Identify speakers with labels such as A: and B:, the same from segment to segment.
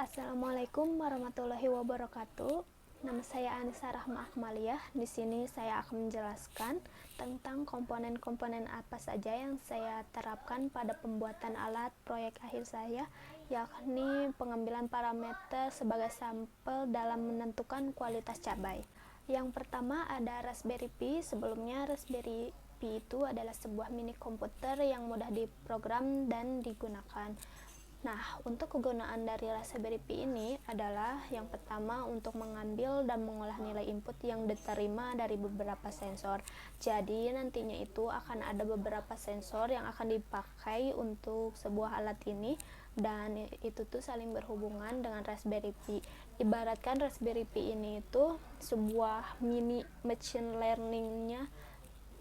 A: Assalamualaikum warahmatullahi wabarakatuh. Nama saya Anissa Rahma Akmaliyah. Di sini saya akan menjelaskan tentang komponen-komponen apa saja yang saya terapkan pada pembuatan alat proyek akhir saya, yakni pengambilan parameter sebagai sampel dalam menentukan kualitas cabai. Yang pertama ada Raspberry Pi. Sebelumnya Raspberry Pi itu adalah sebuah mini komputer yang mudah diprogram dan digunakan. Nah, untuk kegunaan dari Raspberry Pi ini adalah yang pertama untuk mengambil dan mengolah nilai input yang diterima dari beberapa sensor. Jadi nantinya itu akan ada beberapa sensor yang akan dipakai untuk sebuah alat ini, dan itu tuh saling berhubungan dengan Raspberry Pi. Ibaratkan Raspberry Pi ini itu sebuah mini machine learning-nya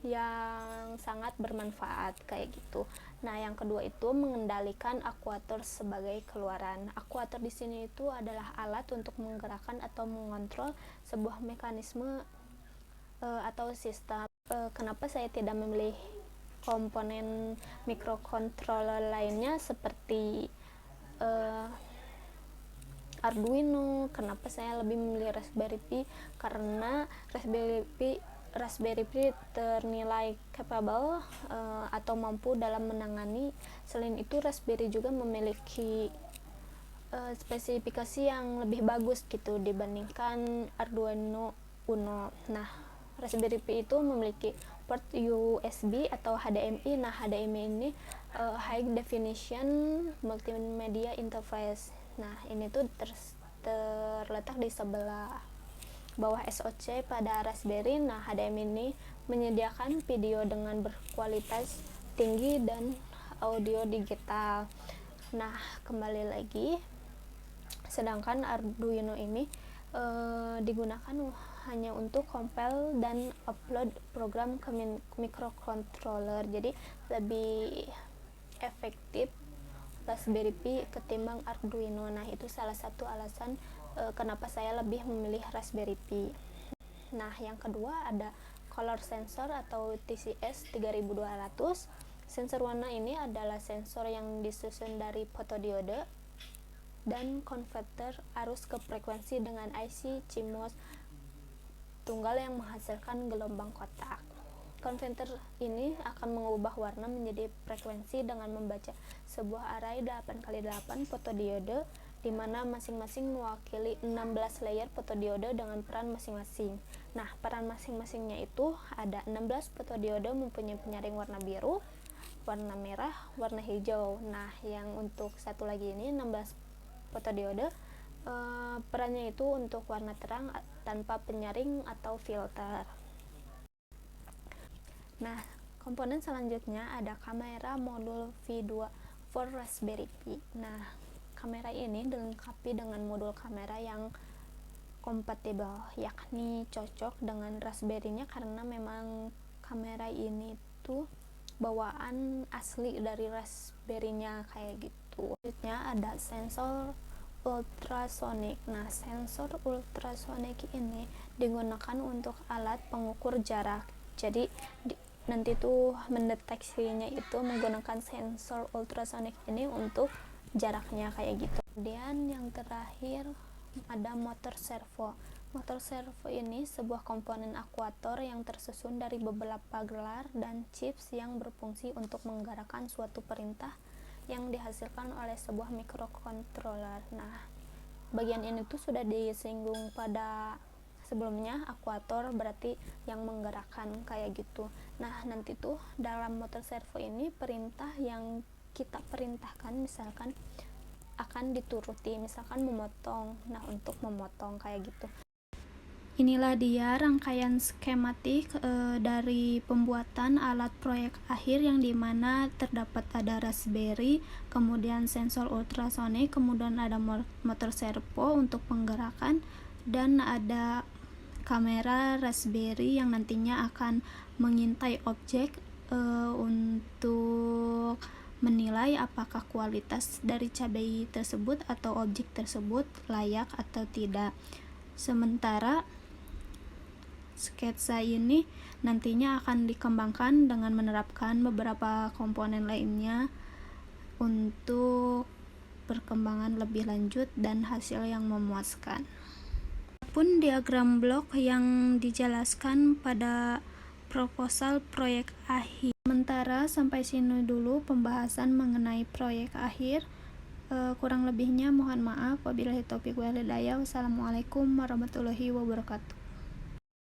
A: yang sangat bermanfaat kayak gitu. Nah, yang kedua itu mengendalikan akuator sebagai keluaran. Akuator di sini itu adalah alat untuk menggerakkan atau mengontrol sebuah mekanisme atau sistem. Kenapa saya tidak memilih komponen microcontroller lainnya seperti Arduino? Kenapa saya lebih memilih Raspberry Pi? Karena Raspberry Pi ternilai capable atau mampu dalam menangani. Selain itu Raspberry juga memiliki spesifikasi yang lebih bagus gitu dibandingkan Arduino Uno. Nah, Raspberry Pi itu memiliki port USB atau HDMI. Nah, HDMI ini High Definition Multimedia Interface. Nah, ini tuh terletak di sebelah bawah SoC pada Raspberry. Nah, HDMI ini menyediakan video dengan berkualitas tinggi dan audio digital. Nah, kembali lagi, sedangkan Arduino ini digunakan hanya untuk compile dan upload program ke microcontroller. Jadi lebih efektif Raspberry Pi ketimbang Arduino. Nah, itu salah satu alasan kenapa saya lebih memilih Raspberry Pi. Nah, yang kedua ada color sensor atau TCS 3200. Sensor warna ini adalah sensor yang disusun dari fotodiode dan konverter arus ke frekuensi dengan IC CMOS tunggal yang menghasilkan gelombang kotak. Konverter ini akan mengubah warna menjadi frekuensi dengan membaca sebuah array 8x8 fotodiode, di mana masing-masing mewakili 16 layer fotodiode dengan peran masing-masing. Nah, peran masing-masingnya itu ada 16 fotodiode mempunyai penyaring warna biru, warna merah, warna hijau. Nah, yang untuk satu lagi ini 16 fotodiode perannya itu untuk warna terang tanpa penyaring atau filter. Nah, komponen selanjutnya ada kamera modul V2 for Raspberry Pi. Nah, kamera ini dilengkapi dengan modul kamera yang kompatibel, yakni cocok dengan Raspberry-nya karena memang kamera ini tuh bawaan asli dari Raspberry-nya kayak gitu. Selanjutnya ada sensor ultrasonic. Nah, sensor ultrasonic ini digunakan untuk alat pengukur jarak. Jadi nanti tuh mendeteksinya itu menggunakan sensor ultrasonic ini untuk jaraknya kayak gitu. Kemudian yang terakhir ada motor servo. Motor servo ini sebuah komponen akuator yang tersusun dari beberapa gelar dan chips yang berfungsi untuk menggerakkan suatu perintah yang dihasilkan oleh sebuah microcontroller. Nah, bagian ini tuh sudah disinggung pada sebelumnya, akuator berarti yang menggerakkan kayak gitu. Nah, nanti tuh dalam motor servo ini perintah yang kita perintahkan misalkan akan dituruti, misalkan memotong. Nah, untuk memotong kayak gitu. Inilah dia rangkaian skematik dari pembuatan alat proyek akhir yang dimana terdapat ada Raspberry, kemudian sensor ultrasonic, kemudian ada motor servo untuk penggerakan, dan ada kamera Raspberry yang nantinya akan mengintai objek untuk menilai apakah kualitas dari cabai tersebut atau objek tersebut layak atau tidak. Sementara sketsa ini nantinya akan dikembangkan dengan menerapkan beberapa komponen lainnya untuk perkembangan lebih lanjut dan hasil yang memuaskan. Pun diagram blok yang dijelaskan pada proposal proyek akhir. Sementara sampai sini dulu pembahasan mengenai proyek akhir. Kurang lebihnya mohon maaf. Wabillahi taufiq wal hidayah. Wassalamualaikum warahmatullahi wabarakatuh.